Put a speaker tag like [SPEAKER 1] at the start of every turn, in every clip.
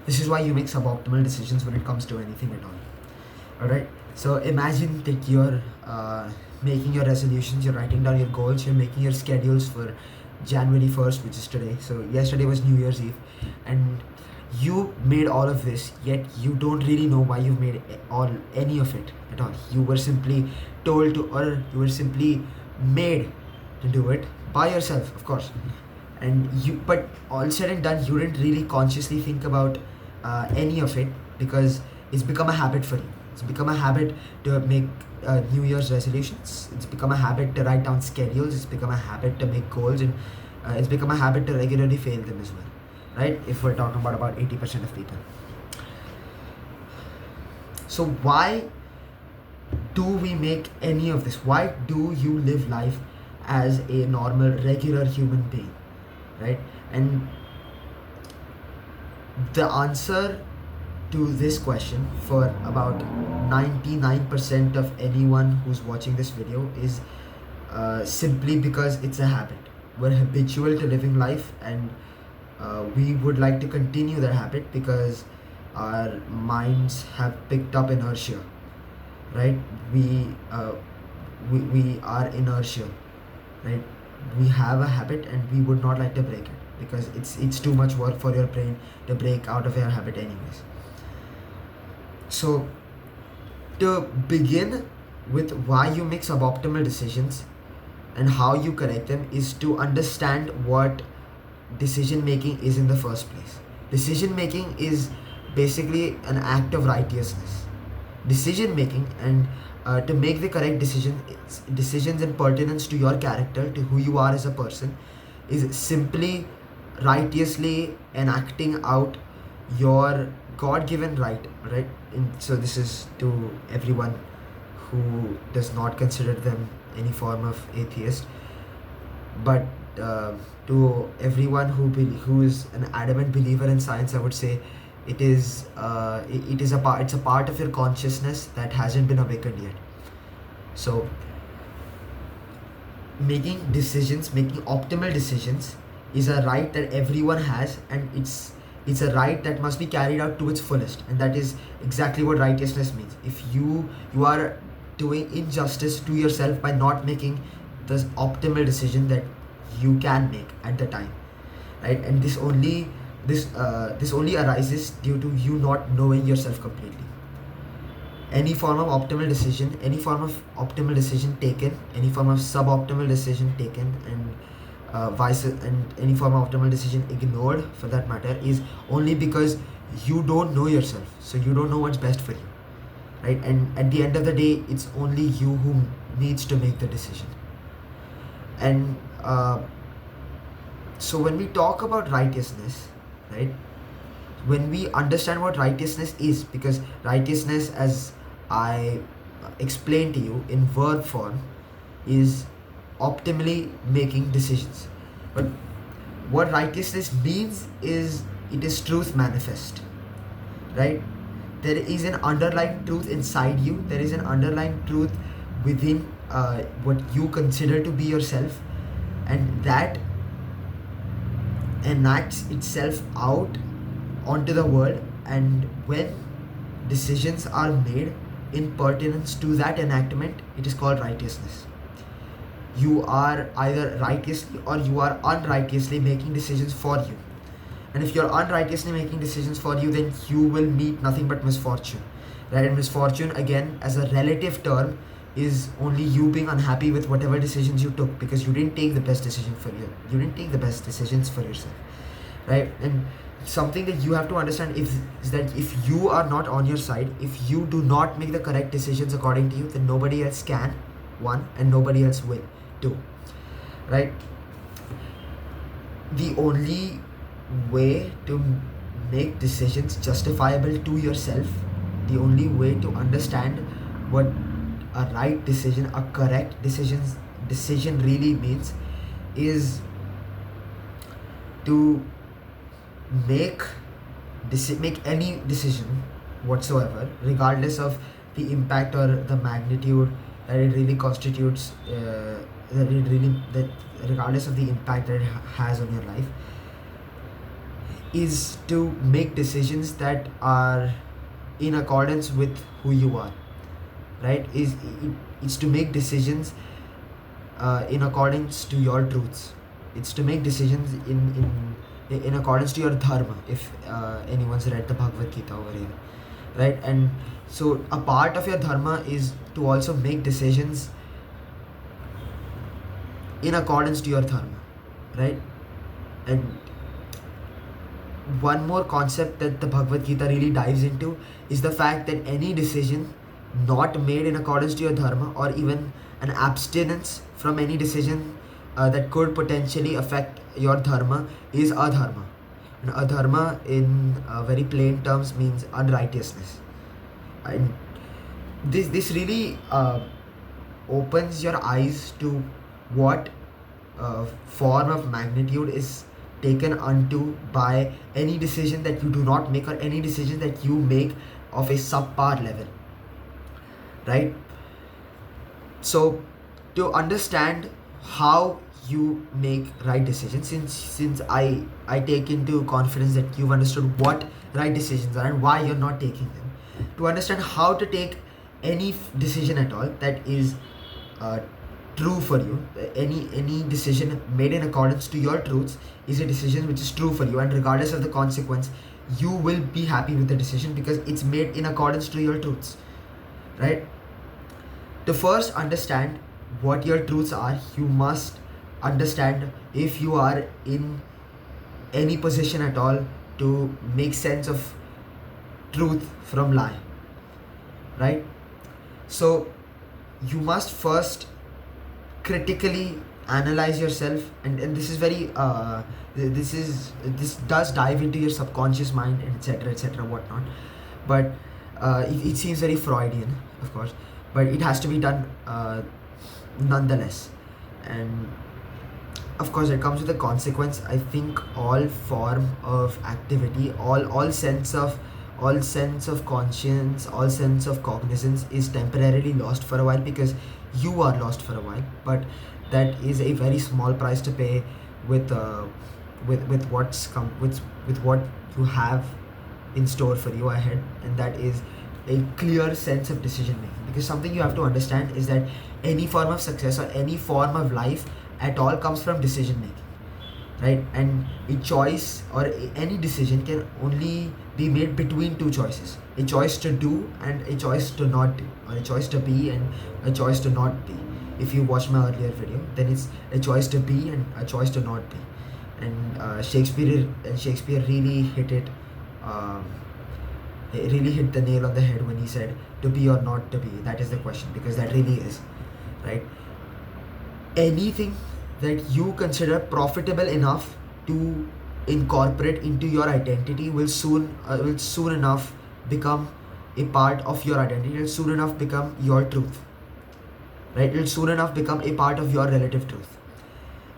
[SPEAKER 1] This is why you make suboptimal decisions when it comes to anything at all. Alright? So imagine that you're making your resolutions, you're writing down your goals, you're making your schedules for January 1st, which is today. So yesterday was New Year's Eve, and you made all of this, yet you don't really know why you've made any of it at all. You were simply told to, or you were simply made to do it by yourself, of course. And but all said and done, you didn't really consciously think about any of it, because it's become a habit for you. It's become a habit to make New Year's resolutions. It's become a habit to write down schedules. It's become a habit to make goals, and it's become a habit to regularly fail them as well, right? If we're talking about 80% of people. So why do we make any of this? Why do you live life as a normal, regular human being, right? And the answer to this question for about 99% of anyone who's watching this video is simply because it's a habit. We're habitual to living life, and we would like to continue that habit because our minds have picked up inertia, right? We are inertial, right? We have a habit and we would not like to break it, because it's too much work for your brain to break out of your habit anyways. So to begin with, why you make suboptimal decisions and how you correct them is to understand what decision making is in the first place. Decision making is basically an act of righteousness. Decision making, and to make the correct decisions in pertinence to your character, to who you are as a person, is simply righteously enacting out your God-given right? And so this is to everyone who does not consider them any form of atheist, but to everyone who is an adamant believer in science, I would say it's a part of your consciousness that hasn't been awakened yet. So making optimal decisions is a right that everyone has, and it's a right that must be carried out to its fullest, and that is exactly what righteousness means. If you are doing injustice to yourself by not making the optimal decision that you can make at the time, right? And this only arises due to you not knowing yourself completely. Any form of optimal decision taken, any form of suboptimal decision taken, and any form of optimal decision ignored, for that matter, is only because you don't know yourself, so you don't know what's best for you, right? And at the end of the day, it's only you who needs to make the decision. And so when we talk about righteousness, right, when we understand what righteousness is, because righteousness, as I explained to you in verb form, is optimally making decisions. But what righteousness means is it is truth manifest, right? There is an underlying truth inside you. There is an underlying truth within what you consider to be yourself, and that enacts itself out onto the world. And when decisions are made in pertinence to that enactment, it is called righteousness. You are either righteously or you are unrighteously making decisions for you. And if you're unrighteously making decisions for you, then you will meet nothing but misfortune, right? And misfortune, again, as a relative term, is only you being unhappy with whatever decisions you took, because you didn't take the best decision for you. You didn't take the best decisions for yourself, right? And something that you have to understand is that if you are not on your side, if you do not make the correct decisions according to you, then nobody else can, one, and nobody else will, two, right? The only way to make decisions justifiable to yourself, the only way to understand what a right decision, a correct decision really means, is to make any decision whatsoever, regardless of the impact or the magnitude that it really constitutes, regardless of the impact that it has on your life, is to make decisions that are in accordance with who you are, right? It's to make decisions in accordance to your truths. It's to make decisions in accordance to your dharma, if anyone's read the Bhagavad Gita over here, right? And so a part of your dharma is to also make decisions in accordance to your dharma, right? And one more concept that the Bhagavad Gita really dives into is the fact that any decision not made in accordance to your dharma, or even an abstinence from any decision that could potentially affect your dharma, is adharma. And adharma, in very plain terms, means unrighteousness. And this really opens your eyes to what form of magnitude is taken unto by any decision that you do not make, or any decision that you make of a subpar level, right? So to understand how you make right decisions, since I take into confidence that you've understood what right decisions are and why you're not taking them, to understand how to take any decision at all that is true for you, any decision made in accordance to your truths is a decision which is true for you, and regardless of the consequence, you will be happy with the decision because it's made in accordance to your truths, right? To first understand what your truths are, you must understand if you are in any position at all to make sense of truth from lie, right? So you must first critically analyze yourself, and this is very this does dive into your subconscious mind, etc whatnot, but it seems very Freudian, of course, but it has to be done nonetheless. And of course it comes with a consequence. I think all form of activity, all sense of conscience, all sense of cognizance is temporarily lost for a while, because you are lost for a while, but that is a very small price to pay with what's come with what you have in store for you ahead, and that is a clear sense of decision making. Because something you have to understand is that any form of success or any form of life at all comes from decision making, right? And a choice or any decision can only be made between two choices: a choice to do and a choice to not do, or a choice to be and a choice to not be. If you watch my earlier video, then it's a choice to be and a choice to not be. And Shakespeare really hit it. He really hit the nail on the head when he said, "To be or not to be." That is the question, because that really is, right? Anything that you consider profitable enough to incorporate into your identity will soon enough become a part of your identity. It will soon enough become your truth, right? It will soon enough become a part of your relative truth.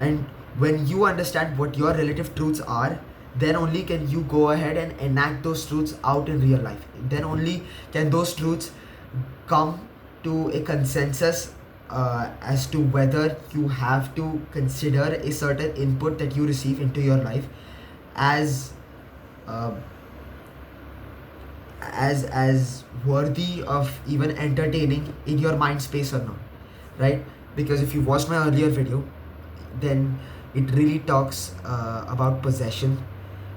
[SPEAKER 1] And when you understand what your relative truths are, then only can you go ahead and enact those truths out in real life. Then only can those truths come to a consensus as to whether you have to consider a certain input that you receive into your life as as worthy of even entertaining in your mind space or not, right? Because if you watched my earlier video, then it really talks about possession,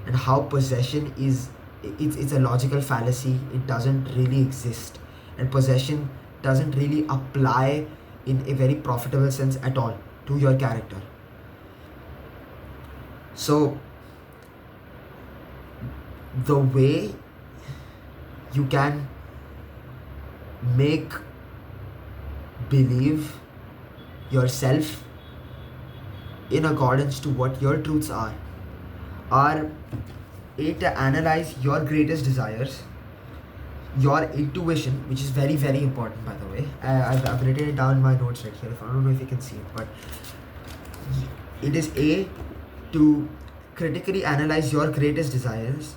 [SPEAKER 1] and how possession is it's a logical fallacy. It doesn't really exist, and possession doesn't really apply in a very profitable sense at all to your character. So the way you can make believe yourself in accordance to what your truths are A, to analyze your greatest desires, your intuition, which is very, very important, by the way. I've written it down in my notes right here. I don't know if you can see it, but it is A, to critically analyze your greatest desires,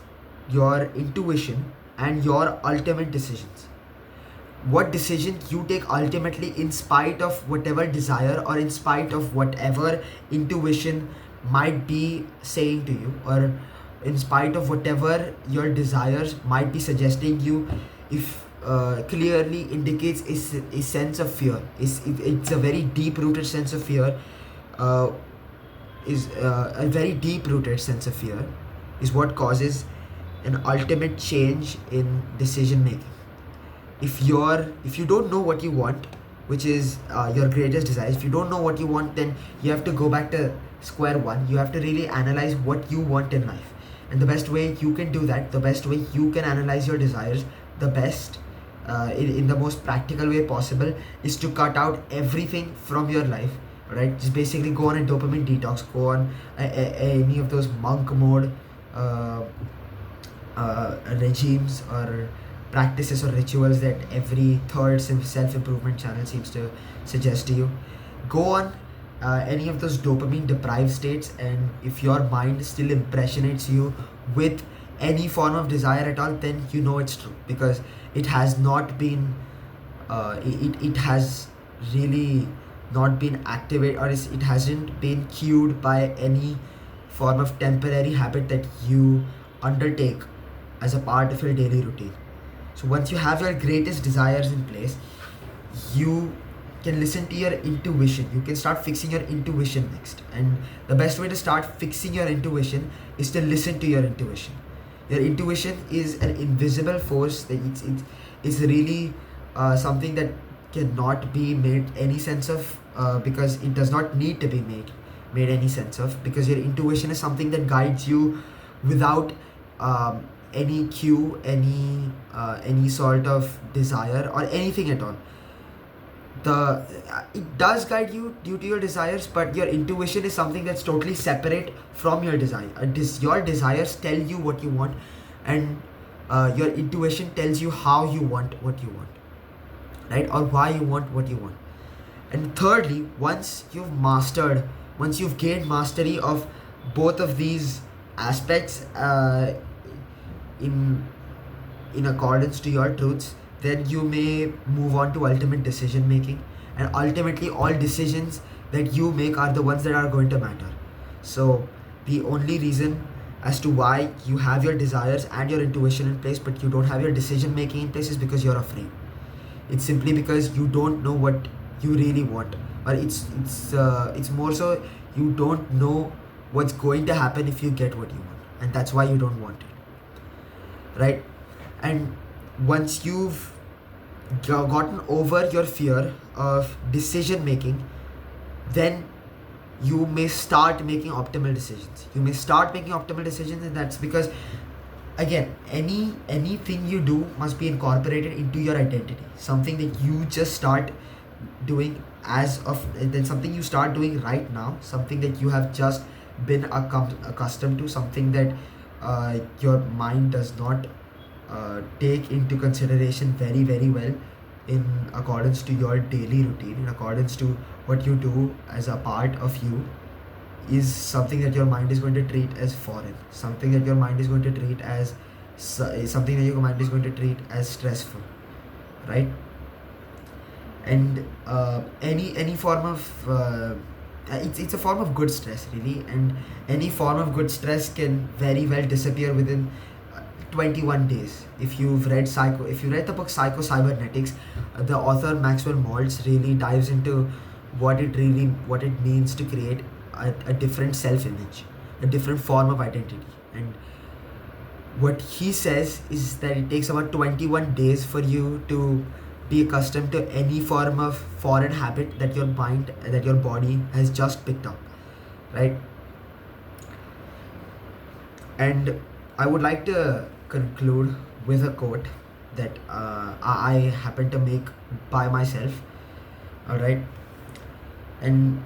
[SPEAKER 1] your intuition, and your ultimate decisions. What decision you take ultimately, in spite of whatever desire or in spite of whatever intuition might be saying to you, or in spite of whatever your desires might be suggesting you, if clearly indicates a sense of fear. It's a very deep rooted sense of fear. Uh, is A very deep rooted sense of fear is what causes an ultimate change in decision making. If you don't know what you want, which is your greatest desire, if you don't know what you want, then you have to go back to square one. You have to really analyze what you want in life, and the best way you can do that, the best way you can analyze your desires, the best in the most practical way possible, is to cut out everything from your life. Right, just basically go on a dopamine detox, go on any of those monk mode uh, regimes or practices or rituals that every third self-improvement channel seems to suggest to you. Go on any of those dopamine deprived states, and if your mind still impressionates you with any form of desire at all, then you know it's true, because it has not been it has really not been activated, or it hasn't been cued by any form of temporary habit that you undertake as a part of your daily routine. So once you have your greatest desires in place, you can listen to your intuition. You can start fixing your intuition next. And the best way to start fixing your intuition is to listen to your intuition. Your intuition is an invisible force that it's really something that cannot be made any sense of, because it does not need to be made any sense of, because your intuition is something that guides you without any cue, any sort of desire or anything at all. The It does guide you due to your desires, but your intuition is something that's totally separate from your desire. Your desires tell you what you want, and your intuition tells you how you want what you want, right, or why you want what you want. And thirdly, once you've gained mastery of both of these aspects, in accordance to your truths, then you may move on to ultimate decision making. And ultimately, all decisions that you make are the ones that are going to matter. So the only reason as to why you have your desires and your intuition in place but you don't have your decision making in place is because you're afraid. It's simply because you don't know what you really want, or it's more so you don't know what's going to happen if you get what you want, and that's why you don't want it, right? And once you've gotten over your fear of decision making, then you may start making optimal decisions. And that's because, again, anything you do must be incorporated into your identity. Something that you just start doing something you start doing right now, something that you have just been accustomed to, something that your mind does not take into consideration very, very well in accordance to your daily routine, in accordance to what you do as a part of you, is something that your mind is going to treat as foreign, something that your mind is going to treat as stressful, right? And any form of it's a form of good stress, really, and any form of good stress can very well disappear within 21 days. If you read the book Psycho Cybernetics, the author Maxwell Maltz really dives into what it means to create a different self-image, a different form of identity. And what he says is that it takes about 21 days for you to be accustomed to any form of foreign habit that your body has just picked up, right? And I would like to conclude with a quote that I happen to make by myself. All right, and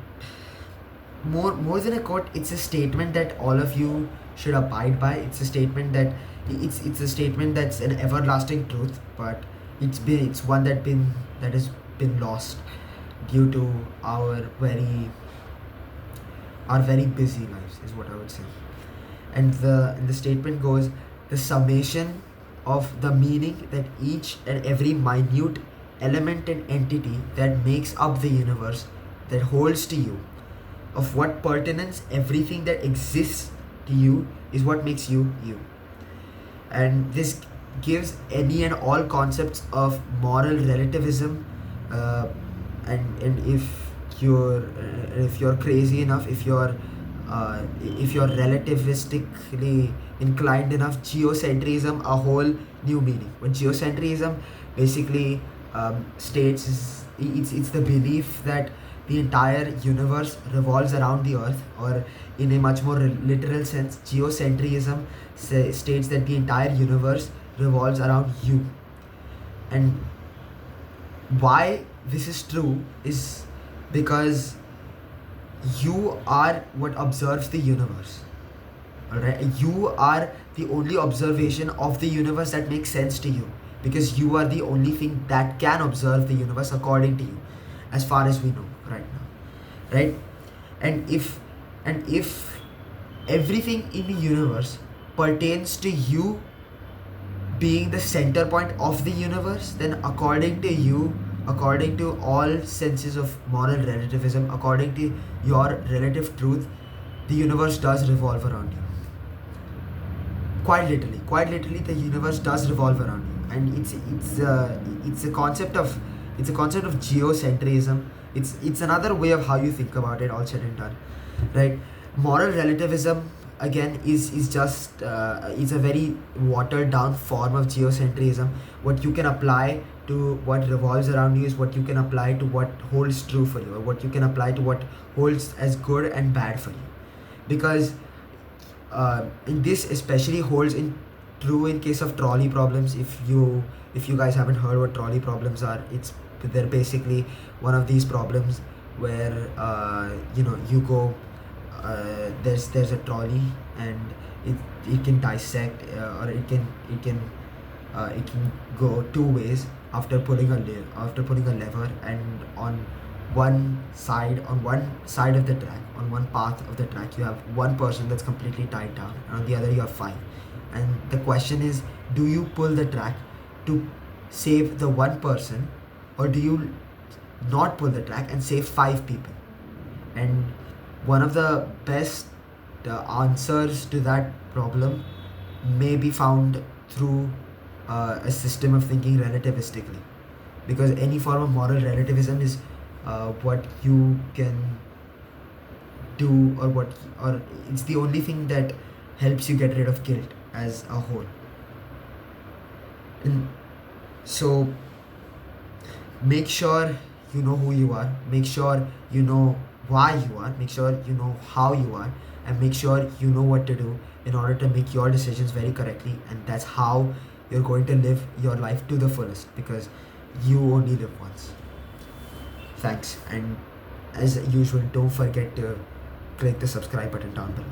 [SPEAKER 1] more than a quote, it's a statement that all of you should abide by. It's a statement that's an everlasting truth, but it's one that has been lost due to our very busy lives, is what I would say. And the statement goes: the summation of the meaning that each and every minute element and entity that makes up the universe, that holds to you, of what pertinence everything that exists to you is what makes you you. And this gives any and all concepts of moral relativism, uh, and if you're crazy enough, if you're relativistically inclined enough, geocentrism a whole new meaning. What geocentrism basically states is it's the belief that the entire universe revolves around the earth, or in a much more literal sense, geocentrism states that the entire universe revolves around you. And why this is true is because you are what observes the universe. Alright, you are the only observation of the universe that makes sense to you, because you are the only thing that can observe the universe according to you, as far as we know right now, right? And if everything in the universe pertains to you being the center point of the universe, then according to you, according to all senses of moral relativism, according to your relative truth, the universe does revolve around you. Quite literally, the universe does revolve around you, and it's a concept of geocentrism. It's another way of how you think about it, all said and done, right? Moral relativism again is just it's a very watered down form of geocentrism. What you can apply to what revolves around you is what you can apply to what holds true for you, or what you can apply to what holds as good and bad for you, because in this especially holds in true in case of trolley problems. If you guys haven't heard what trolley problems are, they're basically one of these problems where you go, there's a trolley, and it can dissect, or it can go two ways after pulling a lever, and on one side of the track, on one path of the track, you have one person that's completely tied down, and on the other you have five. And the question is, do you pull the track to save the one person, or do you not pull the track and save five people? And one of the best answers to that problem may be found through a system of thinking relativistically, because any form of moral relativism is what you can do, or it's the only thing that helps you get rid of guilt as a whole. And so make sure you know who you are, make sure you know why you are, make sure you know how you are, and make sure you know what to do in order to make your decisions very correctly. And that's how you're going to live your life to the fullest, because you only live once. Thanks, and as usual, don't forget to click the subscribe button down below.